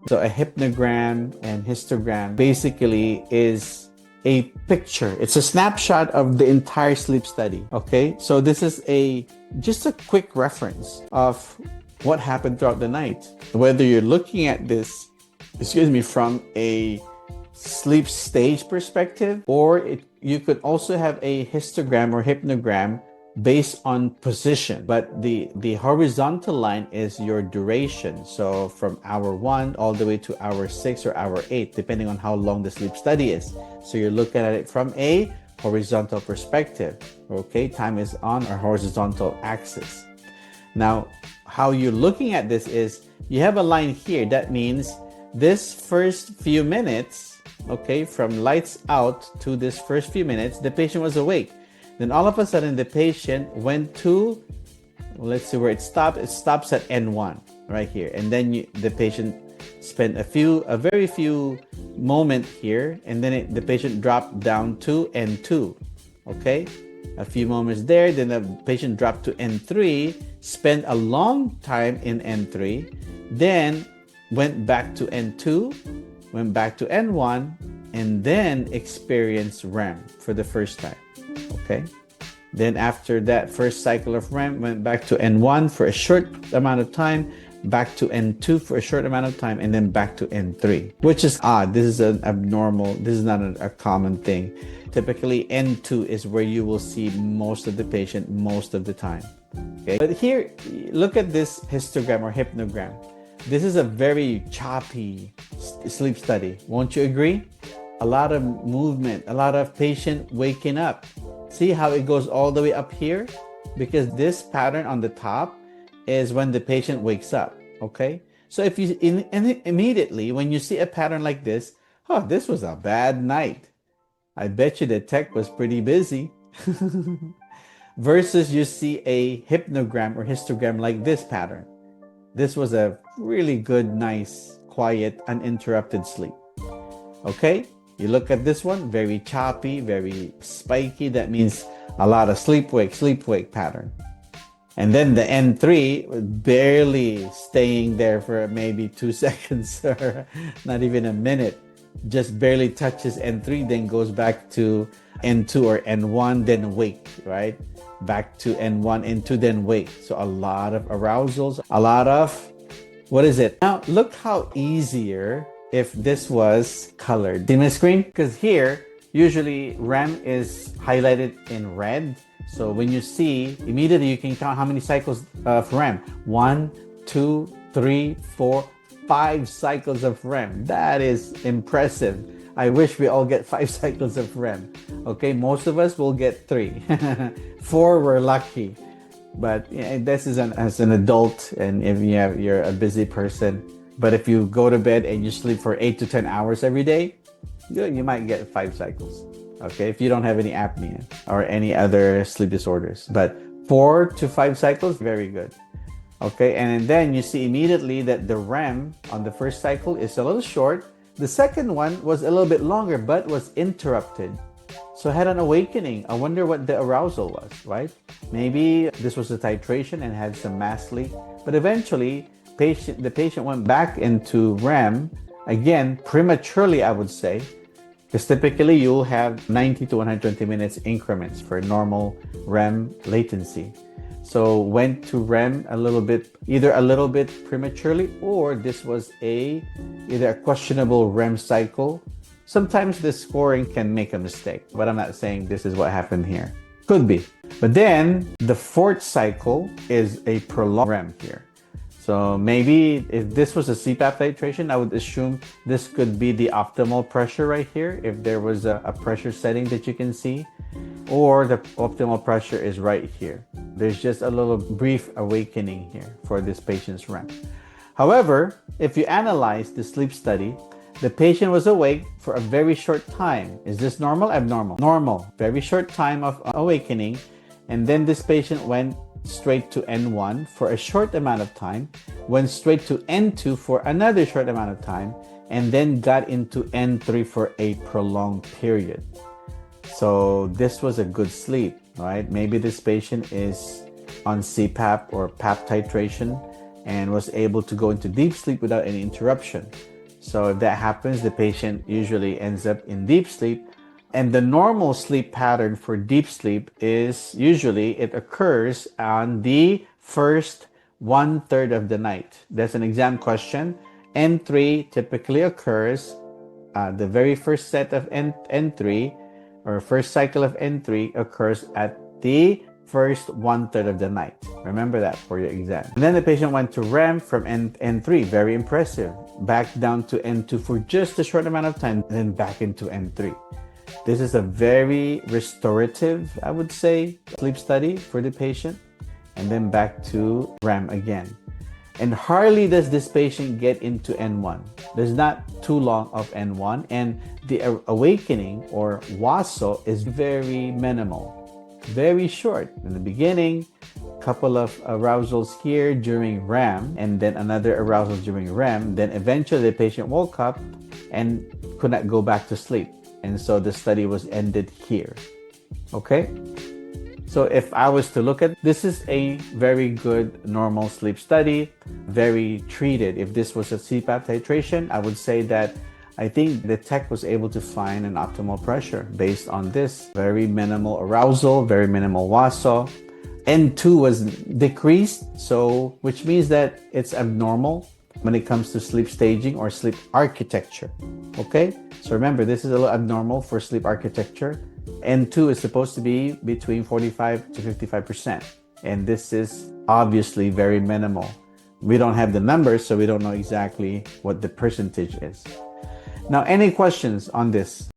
So a hypnogram and histogram basically is a picture. It's a snapshot of the entire sleep study. Okay, so this is just a quick reference of what happened throughout the night. Whether you're looking at this, from a sleep stage perspective, or you could also have a histogram or hypnogram based on position, but the horizontal line is your duration. So from hour 1 all the way to hour 6 or hour 8, depending on how long the sleep study is. So you're looking at it from a horizontal perspective. Okay, time is on our horizontal axis. Now, how you're looking at this is you have a line here. That means this first few minutes, okay, from lights out to this first few minutes, the patient was awake. Then all of a sudden, the patient went to, let's see where it stopped. It stops at N1 right here. And then the patient spent a very few moments here. And then the patient dropped down to N2, okay? A few moments there. Then the patient dropped to N3, spent a long time in N3, then went back to N2, went back to N1, and then experienced REM for the first time. Okay. Then after that first cycle of REM, went back to N1 for a short amount of time, back to N2 for a short amount of time, and then back to N3, which is odd. This is an abnormal, this is not a common thing. Typically, N2 is where you will see most of the patient most of the time. Okay. But here, look at this histogram or hypnogram. This is a very choppy sleep study. Won't you agree? A lot of movement, a lot of patient waking up. See how it goes all the way up here? Because this pattern on the top is when the patient wakes up, okay? So if you immediately, when you see a pattern like this, oh, this was a bad night. I bet you the tech was pretty busy. Versus you see a hypnogram or histogram like this pattern. This was a really good, nice, quiet, uninterrupted sleep. Okay? You look at this one, very choppy, very spiky. That means a lot of sleep-wake pattern. And then the N3, barely staying there for maybe 2 seconds or not even a minute. Just barely touches N3, then goes back to N2 or N1, then wake, right? Back to N1, N2, then wake. So a lot of arousals, a lot of, what is it? Now, look how easier if this was colored. See my screen? Because here, usually REM is highlighted in red. So when you see, immediately you can count how many cycles of REM. 1, 2, 3, 4, 5 cycles of REM. That is impressive. I wish we all get 5 cycles of REM. Okay, most of us will get 3. 4, we're lucky. But this is as an adult, and if you're a busy person, but if you go to bed and you sleep for 8 to 10 hours every day, you might get 5 cycles. Okay, if you don't have any apnea or any other sleep disorders. But 4 to 5 cycles, very good. Okay, and then you see immediately that the REM on the first cycle is a little short. The second one was a little bit longer, but was interrupted. So had an awakening. I wonder what the arousal was, right? Maybe this was a titration and had some mass sleep. But eventually, the patient went back into REM, again, prematurely, I would say, because typically you'll have 90 to 120 minutes increments for normal REM latency. So went to REM either a little bit prematurely, or this was either a questionable REM cycle. Sometimes the scoring can make a mistake, but I'm not saying this is what happened here. Could be. But then the fourth cycle is a prolonged REM here. So maybe if this was a CPAP titration, I would assume this could be the optimal pressure right here, if there was a pressure setting that you can see, or the optimal pressure is right here. There's just a little brief awakening here for this patient's REM. However, if you analyze the sleep study, the patient was awake for a very short time. Is this normal? Abnormal? Normal. Very short time of awakening. And then this patient went straight to N1 for a short amount of time, went straight to N2 for another short amount of time, and then got into N3 for a prolonged period. So this was a good sleep, right? Maybe this patient is on CPAP or PAP titration and was able to go into deep sleep without any interruption. So if that happens, the patient usually ends up in deep sleep. And the normal sleep pattern for deep sleep is usually it occurs on the first 1/3 of the night. That's an exam question. N3 typically occurs, the very first set of N3 or first cycle of N3 occurs at the first 1/3 of the night. Remember that for your exam. And then the patient went to REM from N3. Very impressive. Back down to N2 for just a short amount of time, then back into N3. This is a very restorative, I would say, sleep study for the patient, and then back to REM again. And hardly does this patient get into N1. There's not too long of N1, and the awakening or waso is very minimal, very short. In the beginning, a couple of arousals here during REM, and then another arousal during REM. Then eventually the patient woke up and could not go back to sleep. And so the study was ended here. Okay? So if I was to look at this, is a very good normal sleep study, very treated. If this was a CPAP titration, I would say that I think the tech was able to find an optimal pressure based on this. Very minimal arousal, very minimal waso. N2 was decreased, so which means that it's abnormal when it comes to sleep staging or sleep architecture. Okay? So remember, this is a little abnormal for sleep architecture. N2 is supposed to be between 45 to 55%. And this is obviously very minimal. We don't have the numbers, so we don't know exactly what the percentage is. Now, any questions on this?